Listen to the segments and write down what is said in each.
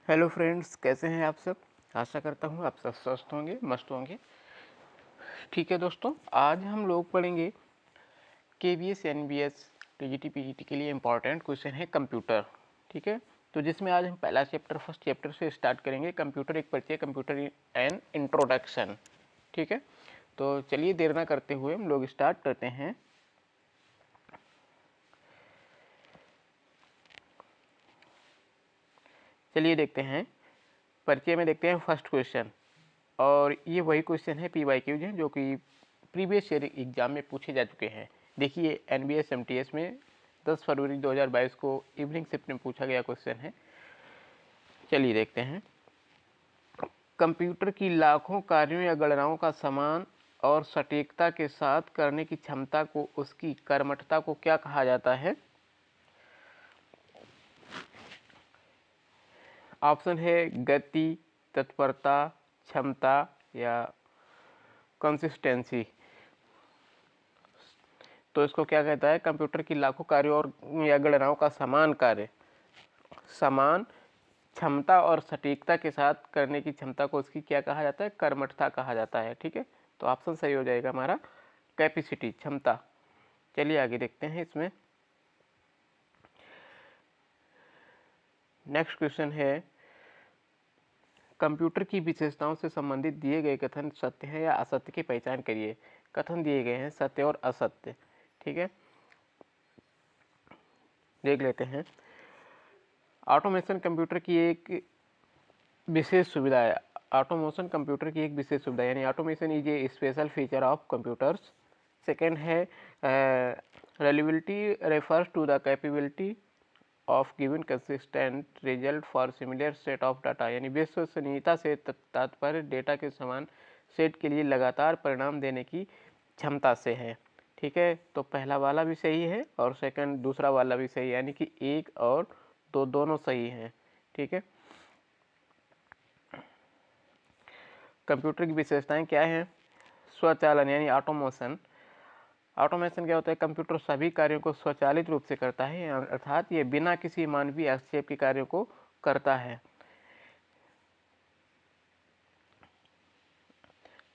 Hello friends, कैसे हैं आप सब। आशा करता हूँ आप सब स्वस्थ होंगे, मस्त होंगे। ठीक है दोस्तों, आज हम लोग पढ़ेंगे KVS NBS TGT PGT के लिए इम्पॉर्टेंट क्वेश्चन है कंप्यूटर। ठीक है, तो जिसमें आज हम पहला चैप्टर फर्स्ट चैप्टर से स्टार्ट करेंगे। कंप्यूटर एक परिचय, कंप्यूटर एंड इंट्रोडक्शन। ठीक है, तो चलिए देर ना करते हुए हम लोग स्टार्ट करते हैं। चलिए देखते हैं, परिचय में देखते हैं फर्स्ट क्वेश्चन। और ये वही क्वेश्चन है PYQs हैं जो कि प्रीवियस ईयर एग्जाम में पूछे जा चुके हैं। देखिए NBS MTS में 10 फरवरी 2022 को इवनिंग शिफ्ट में पूछा गया क्वेश्चन है। चलिए देखते हैं। कंप्यूटर की लाखों कार्यों या गणनाओं का समान और सटीकता के साथ करने की क्षमता को, उसकी कर्मठता को क्या कहा जाता है। ऑप्शन है गति, तत्परता, क्षमता या कंसिस्टेंसी। तो इसको क्या कहता है, कंप्यूटर की लाखों कार्यों और या गणनाओं का समान कार्य, समान क्षमता और सटीकता के साथ करने की क्षमता को उसकी क्या कहा जाता है, कर्मठता कहा जाता है। ठीक है, तो ऑप्शन सही हो जाएगा हमारा कैपेसिटी, क्षमता। चलिए आगे देखते हैं। इसमें नेक्स्ट क्वेश्चन है, कंप्यूटर की विशेषताओं से संबंधित दिए गए कथन सत्य है या असत्य की पहचान करिए। कथन दिए गए हैं सत्य और असत्य। ठीक है, देख लेते हैं। ऑटोमेशन कंप्यूटर की एक विशेष सुविधा है। ऑटोमेशन कंप्यूटर की एक विशेष सुविधा, यानी automation is a special feature of computers. Second है reliability refers to the capability of giving consistent result for similar set of data, यानी विश्वसनीयता से तात्पर्य डेटा के समान सेट के लिए लगातार परिणाम देने की क्षमता से है। ठीक है, तो पहला वाला भी सही है और सेकंड दूसरा वाला भी सही है, यानी कि एक और दो दोनों सही हैं। ठीक है, कंप्यूटर की विशेषताएं क्या हैं। स्वचालन यानी ऑटोमेशन। ऑटोमेशन क्या होता है, कंप्यूटर सभी कार्यों को स्वचालित रूप से करता है, अर्थात ये बिना किसी मानवीय हस्तक्षेप के कार्यों को करता है।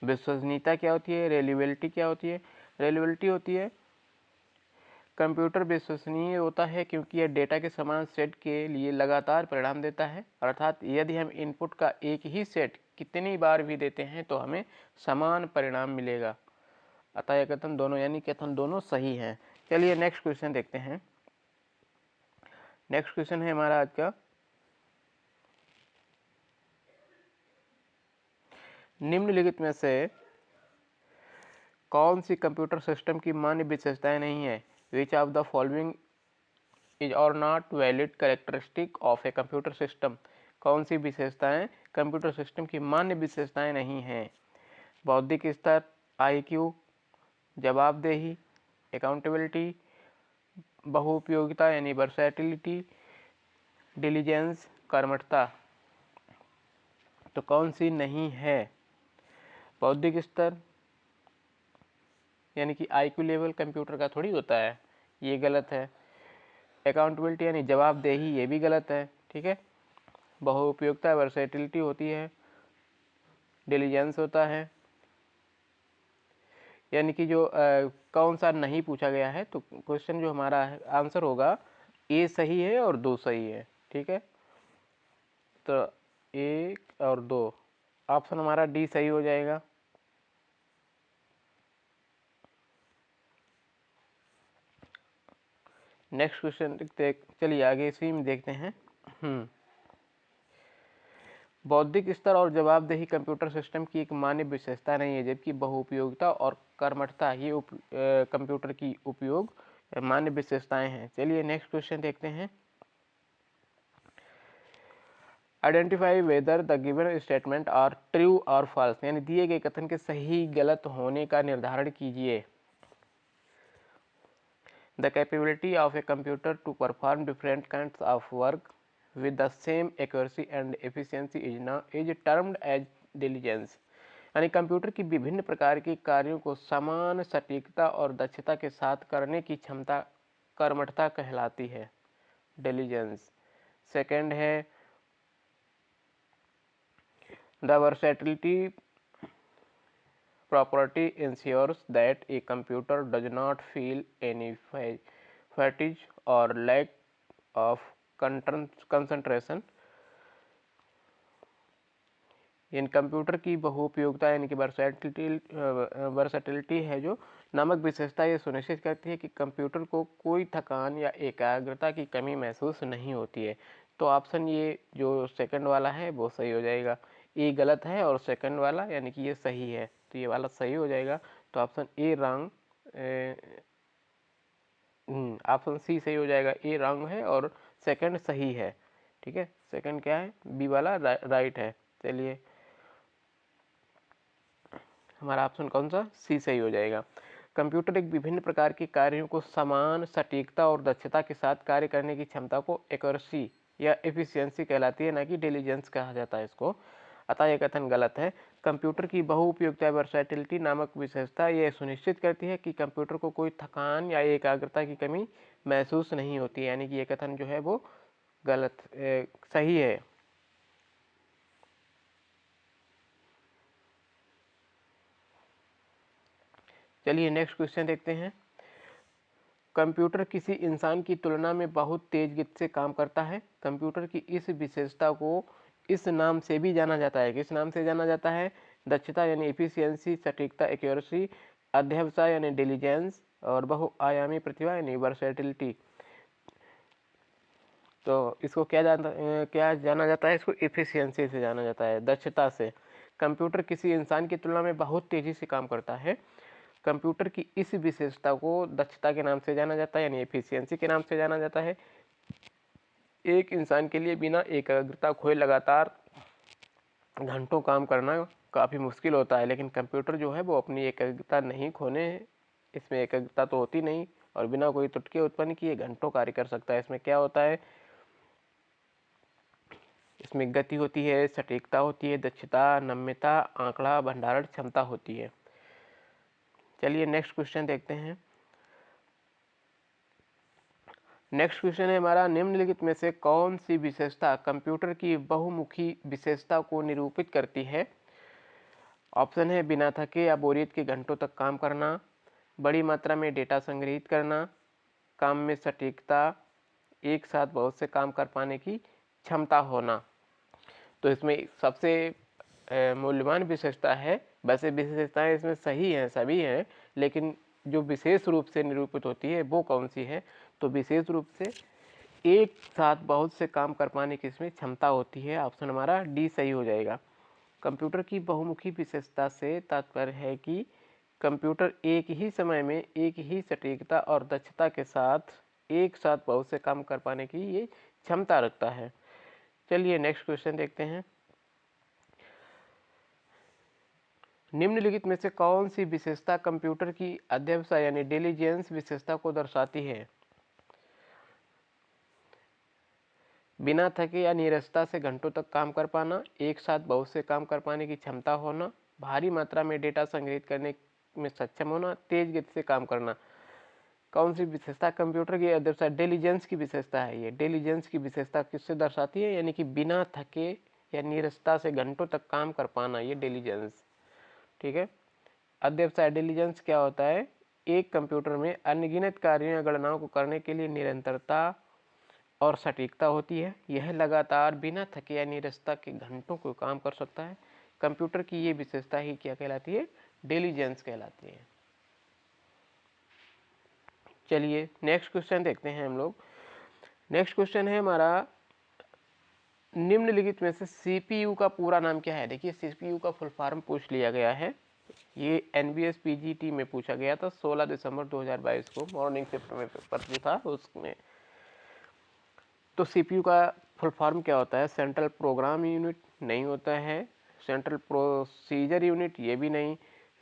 विश्वसनीयता क्या होती है, रिलायबिलिटी क्या होती है। रिलायबिलिटी होती है, कंप्यूटर विश्वसनीय होता है क्योंकि यह डेटा के समान सेट के लिए लगातार परिणाम देता है, अर्थात यदि हम इनपुट का एक ही सेट कितनी बार भी देते हैं तो हमें समान परिणाम मिलेगा। अतः यह कथन दोनों, यानी कथन दोनों सही हैं। चलिए नेक्स्ट क्वेश्चन देखते हैं। नेक्स्ट क्वेश्चन है हमारा आज का, निम्नलिखित में से कौन सी कंप्यूटर सिस्टम की मान्य विशेषताएं नहीं है। Which of the following is or not valid characteristic of a computer system. कौन सी विशेषताएं कंप्यूटर सिस्टम की मान्य विशेषताएं नहीं हैं। बौद्धिक स्तर, IQ, जवाबदेही, अकाउंटेबिलिटी, बहुउपयोगिता यानी वर्सैटिलिटी, डिलीजेंस, कर्मठता। तो कौन सी नहीं है। बौद्धिक स्तर यानी कि IQ लेवल कंप्यूटर का थोड़ी होता है, ये गलत है। अकाउंटेबिलिटी यानी जवाबदेही, ये भी गलत है। ठीक है, बहुउपयोगिता वर्सैटिलिटी होती है, डिलीजेंस होता है, यानी कि जो कौन सा नहीं पूछा गया है। तो क्वेश्चन जो हमारा आंसर होगा ए सही है और दो सही है। ठीक है, तो एक और दो, ऑप्शन हमारा डी सही हो जाएगा। नेक्स्ट क्वेश्चन देखते, चलिए आगे इसी में देखते हैं। बौद्धिक स्तर और जवाबदेही कंप्यूटर सिस्टम की एक मान्य विशेषता नहीं है, जबकि बहुउपयोगिता और कर्मठता ये कंप्यूटर की उपयोग मान्य विशेषताएं हैं। चलिए नेक्स्ट क्वेश्चन देखते हैं। Identify whether the given statement are true और फॉल्स, यानी दिए गए कथन के सही गलत होने का निर्धारण कीजिए। The capability of a computer to perform different kinds of work with the same accuracy and efficiency is termed as diligence, यानी कंप्यूटर की विभिन्न प्रकार के कार्यों को समान सटीकता और दक्षता के साथ करने की क्षमता कर्मठता कहलाती है, डिलीजेंस। सेकंड है the versatility property ensures that a computer does not feel any fatigue or lack of concentration. In computer की बहुउपयोगिता यानी कि वर्सेटिलिटी है जो नामक विशेषता ये सुनिश्चित करती है कि कंप्यूटर को कोई थकान या एकाग्रता की कमी महसूस नहीं होती है। तो ऑप्शन ये जो सेकंड वाला है वो सही हो जाएगा। ए गलत है और सेकंड वाला यानी कि ये सही है, तो ये वाला सही हो जाएगा। तो option A wrong, option C सही हो जाएगा। ए रॉन्ग है और सेकंड सही है। ठीक है, सेकंड क्या है, बी वाला राइट है। चलिए हमारा ऑप्शन कौन सा, सी सही हो जाएगा। कंप्यूटर एक विभिन्न प्रकार के कार्यों को समान सटीकता और दक्षता के साथ कार्य करने की क्षमता को एक्यूरेसी या एफिशिएंसी कहलाती है, ना कि इंटेलिजेंस कहा जाता है इसको। अतः यह कथन गलत है। कंप्यूटर की बहुउपयोगिता वर्सैटिलिटी नामक विशेषता यह सुनिश्चित करती है कि कंप्यूटर को कोई थकान या एकाग्रता की कमी महसूस नहीं होती, यानी कि यह कथन जो है वो गलत सही है। चलिए नेक्स्ट क्वेश्चन देखते हैं। कंप्यूटर किसी इंसान की तुलना में बहुत तेज गति से काम करता है। कंप्यूटर की इस विशेषता को इस नाम से भी जाना जाता है। किस नाम से जाना जाता है, दक्षता यानी एफिशिएंसी, सटीकता एक्यूरेसी, अध्यवसाय यानी इंटेलिजेंस और बहुआयामी प्रतिभा यानी वर्सेटिलिटी। तो इसको क्या जाना जाता है, इसको एफिशिएंसी से जाना जाता है, दक्षता से। कंप्यूटर किसी इंसान की तुलना में बहुत तेजी से काम करता है। कंप्यूटर की इस विशेषता को दक्षता के नाम से जाना जाता है यानी एफिशिएंसी के नाम से जाना जाता है। एक इंसान के लिए बिना एकाग्रता खोए लगातार घंटों काम करना काफ़ी मुश्किल होता है, लेकिन कंप्यूटर जो है वो अपनी एकाग्रता नहीं खोने, इसमें एकाग्रता तो होती नहीं और बिना कोई टुटके उत्पन्न किए घंटों कार्य कर सकता है। इसमें क्या होता है, इसमें गति होती है, सटीकता होती है, दक्षता, नम्यता, आंकड़ा भंडारण क्षमता होती है। चलिए नेक्स्ट क्वेश्चन देखते हैं। नेक्स्ट क्वेश्चन है हमारा, निम्नलिखित में से कौन सी विशेषता कंप्यूटर की बहुमुखी विशेषता को निरूपित करती है। ऑप्शन है बिना थके या बोरियत के घंटों तक काम करना, बड़ी मात्रा में डेटा संग्रहित करना, काम में सटीकता, एक साथ बहुत से काम कर पाने की क्षमता होना। तो इसमें सबसे मूल्यवान विशेषता है, वैसे विशेषताएं इसमें सही हैं, सभी हैं, लेकिन जो विशेष रूप से निरूपित होती है वो कौन सी है, तो विशेष रूप से एक साथ बहुत से काम कर पाने की इसमें क्षमता होती है। ऑप्शन हमारा डी सही हो जाएगा। कंप्यूटर की बहुमुखी विशेषता से तात्पर्य है कि कंप्यूटर एक ही समय में एक ही सटीकता और दक्षता के साथ एक साथ बहुत से काम कर पाने की ये क्षमता रखता है। चलिए नेक्स्ट क्वेश्चन देखते हैं। निम्नलिखित में से कौन सी विशेषता कंप्यूटर की अध्यवसाय यानी इंटेलिजेंस विशेषता को दर्शाती है। बिना थके या नीरसता से घंटों तक काम कर पाना, एक साथ बहुत से काम कर पाने की क्षमता होना, भारी मात्रा में डेटा संग्रहित करने में सक्षम होना, तेज गति से काम करना। कौन सी विशेषता कंप्यूटर की अध्यवसाय, इंटेलिजेंस की विशेषता है। ये इंटेलिजेंस की विशेषता किससे दर्शाती है, यानी कि बिना थके या नीरसता से घंटों तक काम कर पाना, ये इंटेलिजेंस। ठीक है, अध्यवसाय इंटेलिजेंस क्या होता है, एक कंप्यूटर में अनगिनत कार्यों या गणनाओं को करने के लिए निरंतरता और सटीकता होती है। यह लगातार बिना थके या नीरसता के घंटों को काम कर सकता है। कंप्यूटर की ये विशेषता ही क्या कहलाती है, इंटेलिजेंस कहलाती है। चलिए नेक्स्ट क्वेश्चन देखते हैं हम लोग। नेक्स्ट क्वेश्चन है हमारा, निम्नलिखित में से सीपीयू का पूरा नाम क्या है। देखिए सीपीयू का फुल फॉर्म पूछ लिया गया है, ये एनबीएस पीजीटी में पूछा गया था 16 दिसंबर 2022 को, मॉर्निंग शिफ्ट में पेपर जो था उसमें। तो सीपीयू का फुल फॉर्म क्या होता है, सेंट्रल प्रोग्राम यूनिट नहीं होता है, सेंट्रल प्रोसीजर यूनिट ये भी नहीं,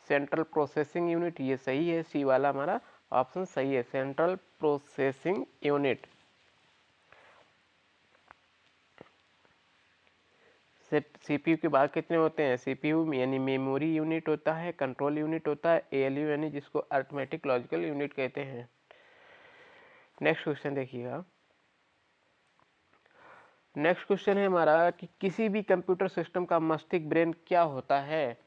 सेंट्रल प्रोसेसिंग यूनिट ये सही है, सी वाला हमारा ऑप्शन सही है, सेंट्रल प्रोसेसिंग यूनिट। सीपीयू के भाग कितने होते हैं, सीपीयू यानी मेमोरी यूनिट होता है, कंट्रोल यूनिट होता है, एएलयू यानी जिसको अरिथमेटिक लॉजिकल यूनिट कहते हैं। नेक्स्ट क्वेश्चन देखिएगा, नेक्स्ट क्वेश्चन है हमारा कि किसी भी कंप्यूटर सिस्टम का मस्तिष्क ब्रेन क्या होता है?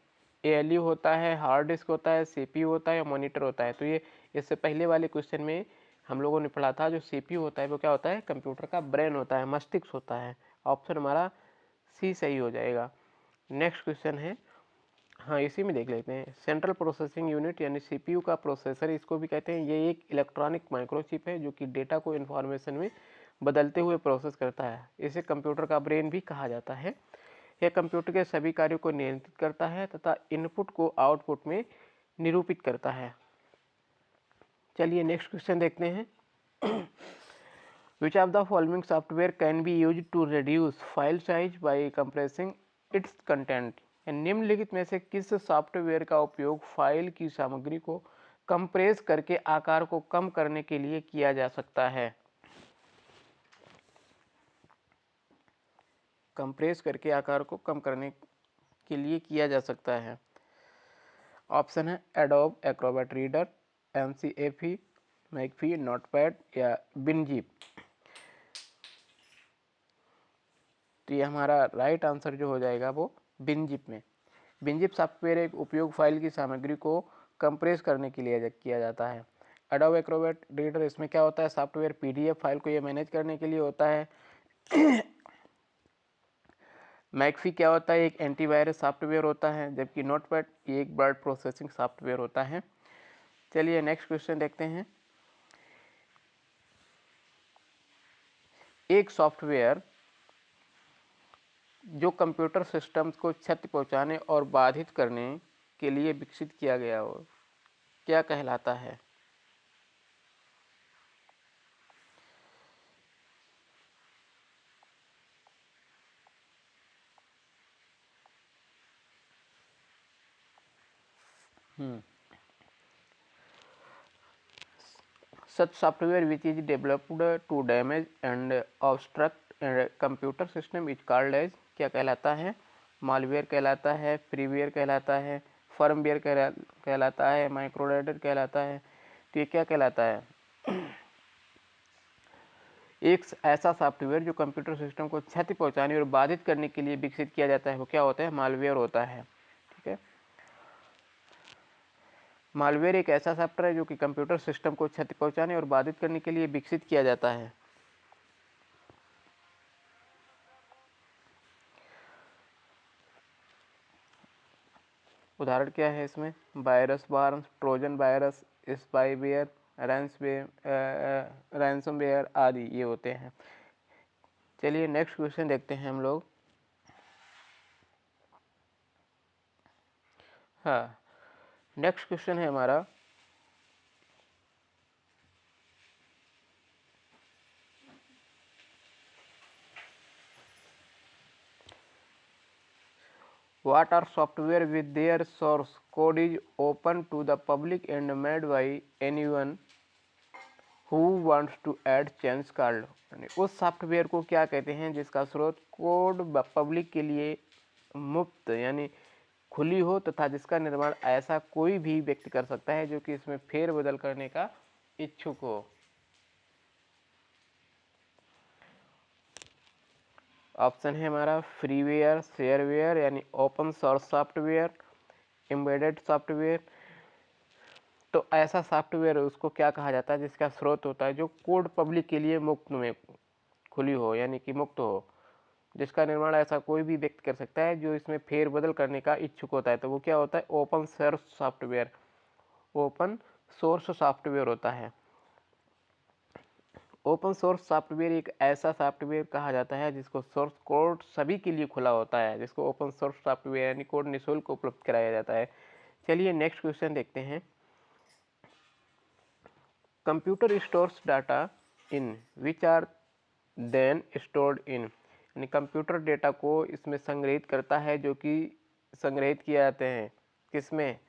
एएलयू होता है, हार्ड डिस्क होता है, सीपीयू होता है या मॉनिटर होता है? तो ये इससे पहले वाले क्वेश्चन में हम लोगों ने पढ़ा था, जो सीपीयू होता है वो क्या होता है? कंप्यूटर का ब्रेन होता है, मस्तिष्क होता है। ऑप्शन हमारा सी सही हो जाएगा। नेक्स्ट क्वेश्चन है, हाँ इसी में देख लेते हैं। सेंट्रल प्रोसेसिंग यूनिट यानी सीपीयू का प्रोसेसर इसको भी कहते हैं। ये एक इलेक्ट्रॉनिक माइक्रोचिप है जो कि डेटा को इन्फॉर्मेशन में बदलते हुए प्रोसेस करता है। इसे कंप्यूटर का ब्रेन भी कहा जाता है। यह कंप्यूटर के सभी कार्यों को नियंत्रित करता है तथा इनपुट को आउटपुट में निरूपित करता है। चलिए नेक्स्ट क्वेश्चन देखते हैं। Which of the following software can be used to reduce file size by compressing its content? निम्नलिखित में से किस सॉफ्टवेयर का उपयोग फाइल की सामग्री को कंप्रेस करके आकार को कम करने के लिए किया जा सकता है? कंप्रेस करके आकार को कम करने के लिए किया जा सकता है। ऑप्शन है Adobe Acrobat Reader, McAfee, McAfee, notepad या बिनजीप। तो ये हमारा राइट आंसर जो हो जाएगा वो बिनजिप में। बिनजिप सॉफ्टवेयर एक उपयोग फाइल की सामग्री को कंप्रेस करने के लिए किया जाता है। एडोब एक्रोबैट रीडर इसमें क्या होता है? सॉफ्टवेयर पीडीएफ फाइल को ये मैनेज करने के लिए होता है। मैकफी क्या होता है? एक एंटीवायरस सॉफ्टवेयर होता है। जबकि नोटपैड ये एक वर्ड प्रोसेसिंग सॉफ्टवेयर होता है। चलिए नेक्स्ट क्वेश्चन देखते हैं। एक सॉफ्टवेयर जो कंप्यूटर सिस्टम्स को क्षति पहुंचाने और बाधित करने के लिए विकसित किया गया हो, क्या कहलाता है? Such software which is developed to damage and obstruct a computer system is called as, क्या कहलाता है? मालवेयर कहलाता है, फ्रीवेयर कहलाता है, फर्मवेयर कहलाता है, माइक्रोराइडर कहलाता है। तो ये क्या कहलाता है? एक ऐसा सॉफ्टवेयर जो कंप्यूटर सिस्टम को क्षति पहुंचाने और बाधित करने के लिए विकसित किया जाता है वो क्या होता है? मालवेयर होता है। ठीक है, मालवेयर एक ऐसा सॉफ्टवेयर है जो कि कंप्यूटर सिस्टम को क्षति पहुंचाने और बाधित करने के लिए विकसित किया जाता है। उदाहरण क्या है इसमें? Virus warms, Trojan virus, spyware, ransomware आदि ये होते हैं। चलिए नेक्स्ट क्वेश्चन देखते हैं हम लोग। हाँ, नेक्स्ट क्वेश्चन है हमारा, what are software with their source code is open to the public and made by anyone who wants to add change card? उस सॉफ्टवेयर को क्या कहते हैं जिसका स्रोत कोड पब्लिक के लिए मुफ्त यानी खुली हो तथा जिसका निर्माण ऐसा कोई भी व्यक्ति कर सकता है जो कि इसमें फेरबदल करने का इच्छुक हो? ऑप्शन है हमारा फ्रीवेयर, शेयरवेयर यानी open source software, embedded software. तो ऐसा सॉफ्टवेयर उसको क्या कहा जाता है जिसका स्रोत होता है जो कोड पब्लिक के लिए मुफ्त में खुली हो यानी कि मुक्त हो, जिसका निर्माण ऐसा कोई भी व्यक्ति कर सकता है जो इसमें फेरबदल करने का इच्छुक होता है। तो वो क्या होता है? Open source software, open source software होता है। ओपन सोर्स सॉफ्टवेयर एक ऐसा सॉफ्टवेयर कहा जाता है जिसको सोर्स कोड सभी के लिए खुला होता है, जिसको ओपन सोर्स सॉफ्टवेयर यानी कोड निःशुल्क उपलब्ध कराया जाता है। चलिए नेक्स्ट क्वेश्चन देखते हैं। Computer stores data in which are then stored in, यानी कंप्यूटर डेटा को इसमें संग्रहित करता है जो कि संग्रहित किए जाते हैं किसमें?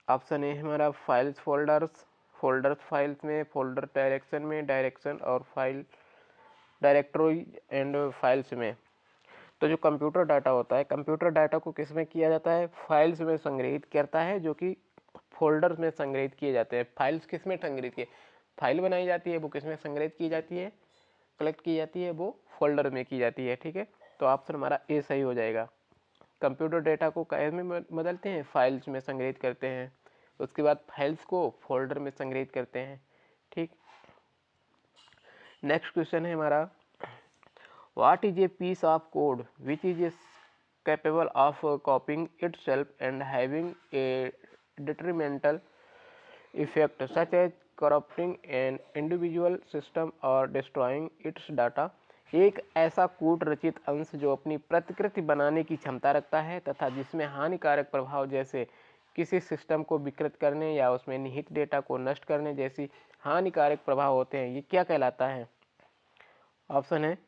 ऑप्शन ए हमारा फाइल्स फोल्डर्स, फोल्डर्स फाइल्स में, फोल्डर डायरेक्शन में, डायरेक्शन और फाइल डायरेक्टरी एंड फाइल्स में। तो जो कंप्यूटर डाटा होता है, कंप्यूटर डाटा को किस में किया जाता है? फाइल्स में संग्रहित करता है जो कि फोल्डर्स में संग्रहित किए जाते हैं। फाइल्स किस में संग्रहित किए? फाइल बनाई जाती है वो किस में संग्रहित की जाती है? कलेक्ट की जाती है वो फोल्डर में की जाती है, ठीक है। तो ऑप्शन हमारा ए सही हो जाएगा। कंप्यूटर डेटा को कैसे में बदलते हैं, फाइल्स में संग्रहित करते हैं, उसके बाद फाइल्स को फोल्डर में संग्रहित करते हैं, ठीक। नेक्स्ट क्वेश्चन है हमारा, what is a piece of code which is capable of copying itself and having a detrimental effect such as corrupting an individual system or destroying its data। एक ऐसा कूट रचित अंश जो अपनी प्रतिकृति बनाने की क्षमता रखता है तथा जिसमें हानिकारक प्रभाव जैसे किसी सिस्टम को विकृत करने या उसमें निहित डेटा को नष्ट करने जैसी हानिकारक प्रभाव होते हैं, ये क्या कहलाता है। ऑप्शन है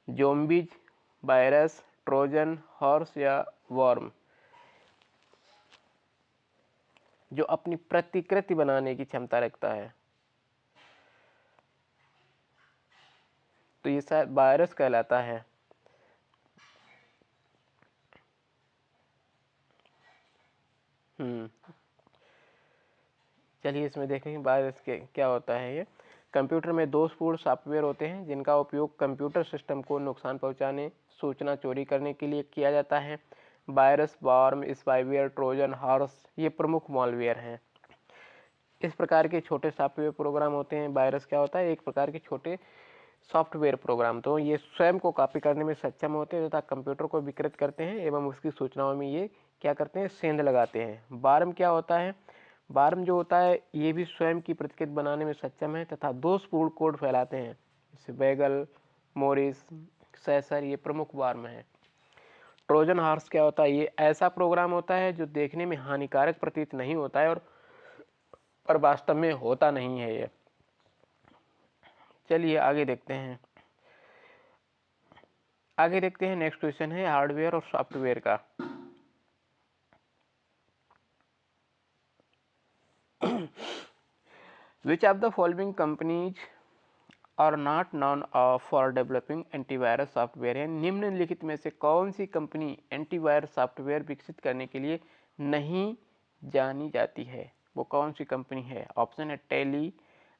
ज़ॉम्बीज, वायरस, ट्रोजन हॉर्स या वर्म। जो अपनी प्रतिकृति बनाने की क्षमता रखता है, तो ये शायद वायरस कहलाता है। चलिए इसमें देखें वायरस के क्या होता है। ये कंप्यूटर में दोषपूर्ण सॉफ्टवेयर होते हैं जिनका उपयोग कंप्यूटर सिस्टम को नुकसान पहुंचाने, सूचना चोरी करने के लिए किया जाता है। Virus, worm, spyware, Trojan horse ये प्रमुख मॉलवेयर हैं। इस प्रकार के छोटे सॉफ्टवेयर प्रोग्राम होते हैं। वायरस क्या होता है, एक प्रकार के छोटे सॉफ्टवेयर प्रोग्राम, तो ये स्वयं को कॉपी करने में सक्षम होते हैं तथा कंप्यूटर को विकृत करते हैं एवं उसकी सूचनाओं में ये क्या करते हैं, सेंध लगाते हैं। वार्म क्या होता है, वार्म जो होता है ये भी स्वयं की प्रतिकृति बनाने में सक्षम है तथा दोषपूर्ण कोड फैलाते हैं, जैसे बैगल, मोरिस, सैसर ये प्रमुख वार्म है। ट्रोजन हॉर्स क्या होता है, ये ऐसा प्रोग्राम होता है जो देखने में हानिकारक प्रतीत नहीं होता है और पर वास्तव में होता नहीं है ये। चलिए आगे देखते हैं। आगे देखते हैं नेक्स्ट क्वेश्चन है हार्डवेयर और सॉफ्टवेयर का। Which of the following companies are not known for developing antivirus software है, निम्नलिखित में से कौन सी कंपनी एंटीवायरस सॉफ्टवेयर विकसित करने के लिए नहीं जानी जाती है, वो कौन सी कंपनी है। ऑप्शन है टेली,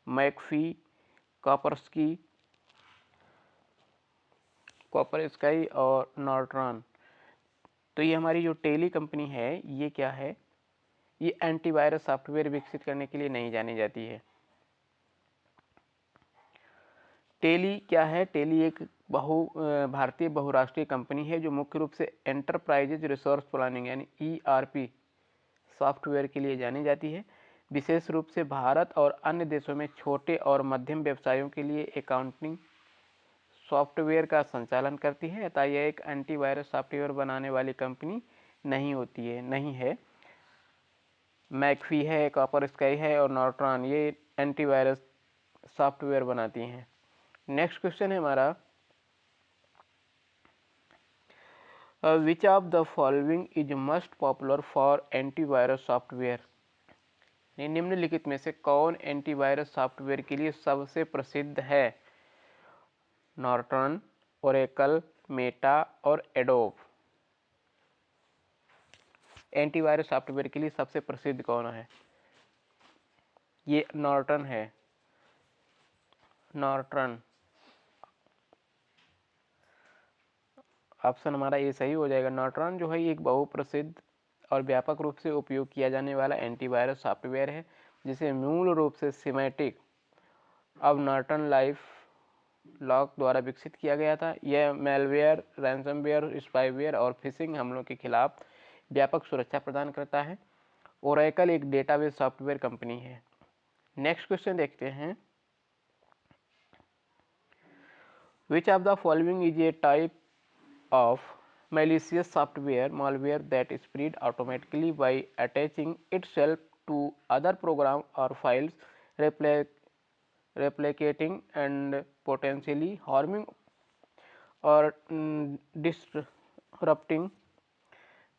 मैकफी, कॉपरस्काई और नॉर्ट्रॉन। तो ये हमारी जो टेली कंपनी है ये क्या है, ये एंटीवायरस सॉफ्टवेयर विकसित करने के लिए नहीं जानी जाती है। टेली क्या है, टेली एक भारतीय बहुराष्ट्रीय कंपनी है जो मुख्य रूप से एंटरप्राइजेज रिसोर्स प्लानिंग यानी ERP सॉफ्टवेयर के लिए जानी जाती है। विशेष रूप से भारत और अन्य देशों में छोटे और मध्यम व्यवसायों के लिए अकाउंटिंग सॉफ्टवेयर का संचालन करती है, अतः यह एक एंटीवायरस सॉफ्टवेयर बनाने वाली कंपनी नहीं है। मैकफी है, कॉपरस्काई है और नॉर्ट्रॉन ये एंटीवायरस सॉफ्टवेयर बनाती हैं। नेक्स्ट क्वेश्चन है हमारा, विच of the following is most popular for antivirus software. निम्नलिखित में से कौन एंटीवायरस सॉफ्टवेयर के लिए सबसे प्रसिद्ध है। नॉर्टन, ओरेकल, मेटा और एडोब। एंटीवायरस सॉफ्टवेयर के लिए सबसे प्रसिद्ध कौन है, ये नॉर्टन है, नॉर्टन। ऑप्शन हमारा ये सही हो जाएगा। नॉर्टन जो है एक बहुप्रसिद्ध और व्यापक रूप से उपयोग किया जाने वाला एंटीवायरस सॉफ्टवेयर है जिसे मूल रूप से सिमेटिक अब नॉर्टन लाइफ लॉक द्वारा विकसित किया गया था। यह मेलवेयर, रैंसमवेयर, स्पाईवेयर और फिशिंग हमलों के खिलाफ व्यापक सुरक्षा प्रदान करता है। ओरेकल एक डेटाबेस सॉफ्टवेयर कंपनी है। नेक्स्ट क्वेश्चन देखते हैं, विच of the following is a type of malicious software malware that is spread automatically by attaching itself to other program or files, replicating and potentially harming or disrupting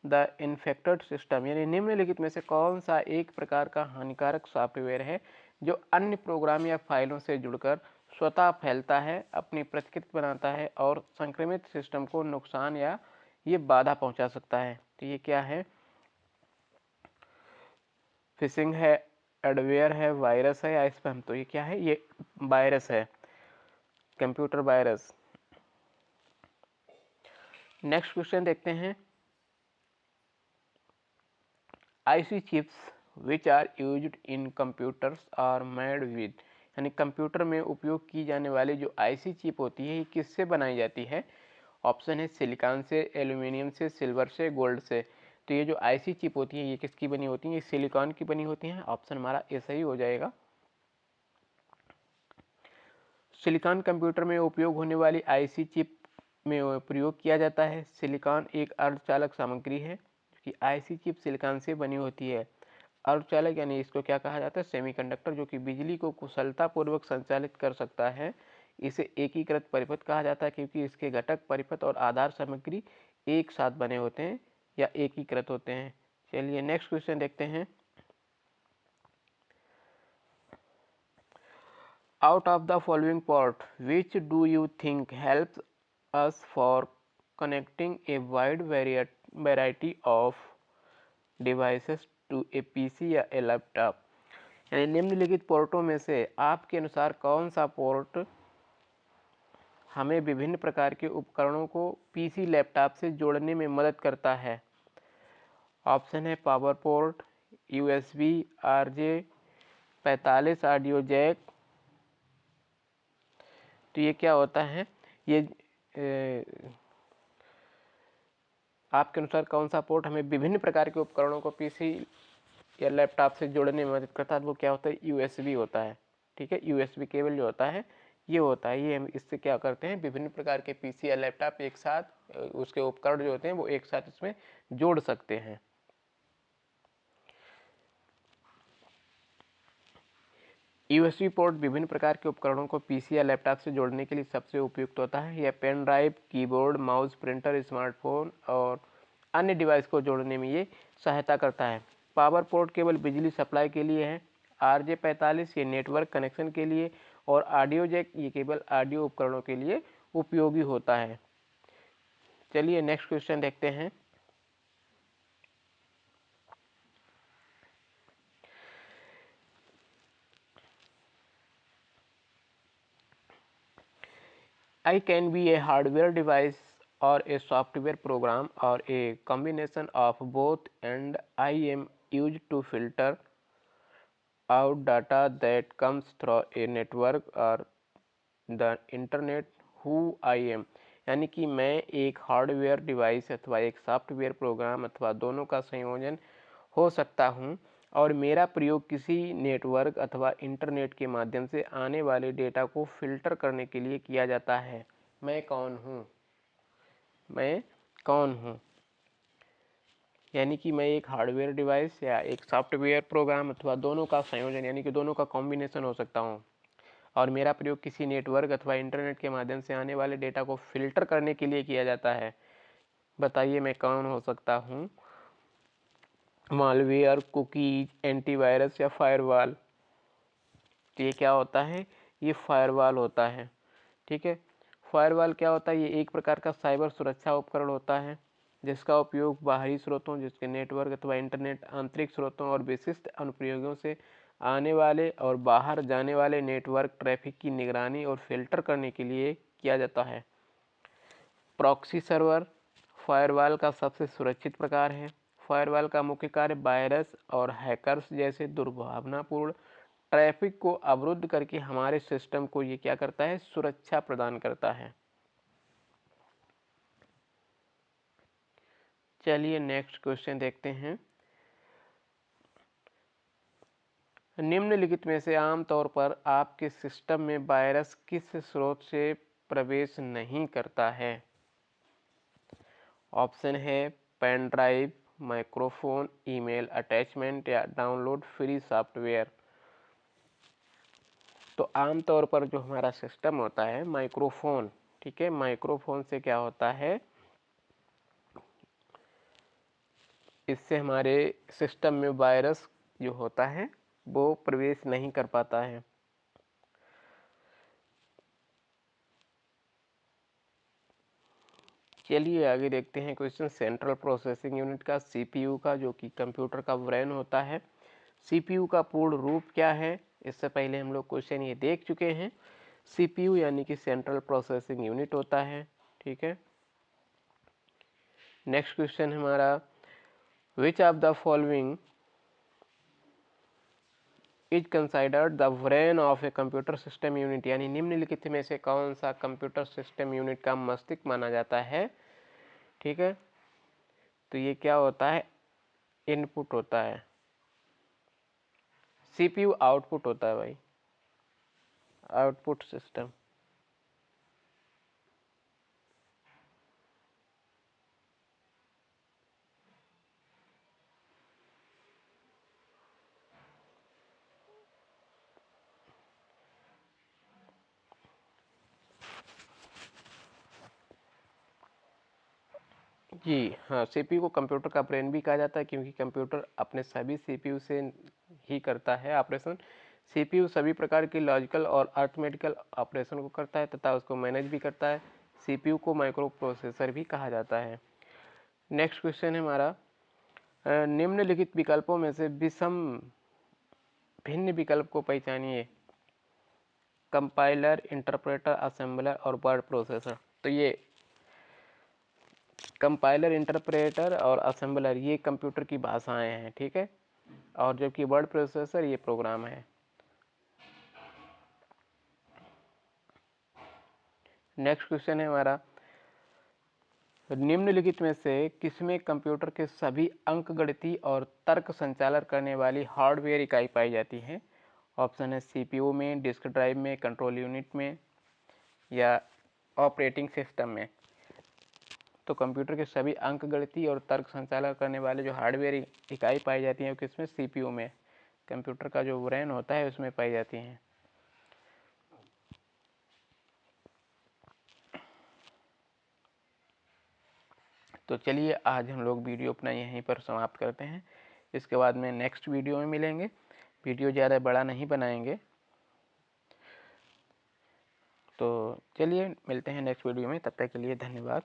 the infected system। यानी निम्नलिखित में से कौन सा एक प्रकार का हानिकारक सॉफ्टवेयर है जो अन्य प्रोग्राम या फाइलों से जुड़कर स्वतः फैलता है, अपनी प्रतिकृति बनाता है और संक्रमित सिस्टम को नुकसान या ये बाधा पहुंचा सकता है। तो ये क्या है, फिशिंग है, एडवेयर है, वायरस है या स्पैम? तो ये क्या है? ये वायरस है, कंप्यूटर वायरस। नेक्स्ट क्वेश्चन देखते हैं। IC chips which are used in computers are made with, यानी कंप्यूटर में उपयोग की जाने वाली जो आईसी चिप होती है ये किससे बनाई जाती है? ऑप्शन है सिलिकॉन से, एल्यूमिनियम से, सिल्वर से, गोल्ड से। तो ये जो आईसी चिप होती है ये किसकी बनी होती है? ये सिलिकॉन की बनी होती हैं। ऑप्शन हमारा ए सही हो जाएगा। सिलिकॉन कंप्यूटर में उपयोग होने वाली आईसी चिप में प्रयोग किया जाता है। सिलिकॉन एक अर्धचालक सामग्री है कि आईसी चिप सिलिकॉन से बनी होती है। अर्धचालक यानी इसको क्या कहा जाता है? सेमीकंडक्टर, जो कि बिजली को कुशलतापूर्वक संचालित कर सकता है। इसे एकीकृत परिपथ कहा जाता है क्योंकि इसके घटक, परिपथ और आधार सामग्री एक साथ बने होते हैं या एकीकृत होते हैं। चलिए नेक्स्ट क्वेश्चन देखते हैं। Out of the following port, which do you think helps us for connecting a wide variety of devices to a PC या a laptop? यानी निम्नलिखित पोर्टों में से आपके अनुसार कौन सा पोर्ट हमें विभिन्न प्रकार के उपकरणों को पीसी, लैपटॉप से जोड़ने में मदद करता है? ऑप्शन है power port, USB, RJ45 audio jack. तो ये क्या होता है? ये आपके अनुसार कौन सा पोर्ट हमें विभिन्न प्रकार के उपकरणों को पीसी या लैपटॉप से जोड़ने में मदद करता है? वो क्या होता है? यूएसबी होता है। ठीक है, यूएसबी केबल जो होता है ये होता है। ये हम इससे क्या करते हैं? विभिन्न प्रकार के पीसी या लैपटॉप एक साथ, उसके उपकरण जो होते हैं वो एक साथ इसमें जोड़ सकते हैं। यूएसबी पोर्ट विभिन्न प्रकार के उपकरणों को पीसी या लैपटॉप से जोड़ने के लिए सबसे उपयुक्त होता है। यह pen drive, keyboard, mouse, printer, smartphone और अन्य डिवाइस को जोड़ने में ये सहायता करता है। पावर पोर्ट केवल बिजली सप्लाई के लिए है। RJ45 ये नेटवर्क कनेक्शन के लिए, और ऑडियो जैक ये केवल ऑडियो उपकरणों के लिए उपयोगी होता है। चलिए नेक्स्ट क्वेश्चन देखते हैं। I can be a hardware device or a software program or a combination of both, and I am used to filter out data that comes through a network or the internet who I am। यानी कि मैं एक hardware device अथवा एक software program अथवा दोनों का संयोजन हो सकता हूँ, और मेरा प्रयोग किसी नेटवर्क अथवा इंटरनेट के माध्यम से आने वाले डेटा को फिल्टर करने के लिए किया जाता है। मैं कौन हूँ? मैं कौन हूँ? यानी कि मैं एक हार्डवेयर डिवाइस या एक सॉफ्टवेयर प्रोग्राम अथवा दोनों का संयोजन यानी कि दोनों का कॉम्बिनेशन हो सकता हूँ, और मेरा प्रयोग किसी नेटवर्क अथवा इंटरनेट के माध्यम से आने वाले डेटा को फिल्टर करने के लिए किया जाता है। बताइए मैं कौन हो सकता हूँ? मालवेयर, कुकीज, एंटीवायरस या फायरवॉल? तो ये क्या होता है? ये फायरवॉल होता है। ठीक है, फायरवॉल क्या होता है? ये एक प्रकार का साइबर सुरक्षा उपकरण होता है जिसका उपयोग बाहरी स्रोतों, जिसके नेटवर्क अथवा इंटरनेट, आंतरिक स्रोतों और विशिष्ट अनुप्रयोगों से आने वाले और बाहर जाने वाले नेटवर्क ट्रैफिक की निगरानी और फिल्टर करने के लिए किया जाता है। प्रॉक्सी सर्वर फायरवॉल का सबसे सुरक्षित प्रकार है। फायरवॉल का मुख्य कार्य वायरस और हैकर्स जैसे दुर्भावनापूर्ण ट्रैफिक को अवरुद्ध करके हमारे सिस्टम को ये क्या करता है? सुरक्षा प्रदान करता है। चलिए नेक्स्ट क्वेश्चन देखते हैं। निम्नलिखित में से आमतौर पर आपके सिस्टम में वायरस किस स्रोत से प्रवेश नहीं करता है? ऑप्शन है pen drive, microphone, email attachment या डाउनलोड फ्री सॉफ्टवेयर। तो आमतौर पर जो हमारा सिस्टम होता है माइक्रोफोन, ठीक है, माइक्रोफोन से क्या होता है? इससे हमारे सिस्टम में वायरस जो होता है वो प्रवेश नहीं कर पाता है। चलिए आगे देखते हैं क्वेश्चन सेंट्रल प्रोसेसिंग यूनिट का, सीपीयू का, जो कि कंप्यूटर का ब्रेन होता है। सीपीयू का पूर्ण रूप क्या है? इससे पहले हम लोग क्वेश्चन ये देख चुके हैं। सीपीयू यानी कि सेंट्रल प्रोसेसिंग यूनिट होता है, ठीक है। नेक्स्ट क्वेश्चन हमारा, विच of the following is considered the brain of a computer system unit, यानी निम्नलिखित में से कौन सा कंप्यूटर सिस्टम यूनिट का मस्तिष्क माना जाता है, ठीक है। तो ये क्या होता है? इनपुट होता है। सीपीयू आउटपुट होता है भाई, आउटपुट सिस्टम। जी हाँ, सीपीयू को कंप्यूटर का ब्रेन भी कहा जाता है, क्योंकि कंप्यूटर अपने सभी सीपीयू से ही करता है ऑपरेशन। सीपीयू सभी प्रकार के लॉजिकल और अरिथमेटिकल ऑपरेशन को करता है तथा उसको मैनेज भी करता है। सीपीयू को माइक्रो प्रोसेसर भी कहा जाता है। नेक्स्ट क्वेश्चन है हमारा, निम्नलिखित विकल्पों में से विषम भिन्न विकल्प को पहचानिए। कंपाइलर, इंटरप्रेटर, असेंबलर और वर्ड प्रोसेसर। तो ये कंपाइलर, इंटरप्रेटर और असेंबलर ये कंप्यूटर की भाषाएं हैं, ठीक है। और जबकि वर्ड प्रोसेसर ये प्रोग्राम है। नेक्स्ट क्वेश्चन है हमारा, निम्नलिखित में से किसमें कंप्यूटर के सभी अंकगणितीय और तर्क संचालन करने वाली हार्डवेयर इकाई पाई जाती है? ऑप्शन है सीपीयू में, डिस्क ड्राइव में, कंट्रोल यूनिट में या ऑपरेटिंग सिस्टम में। तो कंप्यूटर के सभी अंकगणितीय और तर्क संचालन करने वाले जो हार्डवेयर इकाई पाई जाती है वो किसमें? सीपीयू में। कंप्यूटर का जो ब्रेन होता है उसमें पाई जाती हैं। तो चलिए आज हम लोग वीडियो अपना यहीं पर समाप्त करते हैं। इसके बाद में नेक्स्ट वीडियो में मिलेंगे। वीडियो ज़्यादा बड़ा नहीं बनाएंगे। तो चलिए मिलते हैं नेक्स्ट वीडियो में, तब तक के लिए धन्यवाद।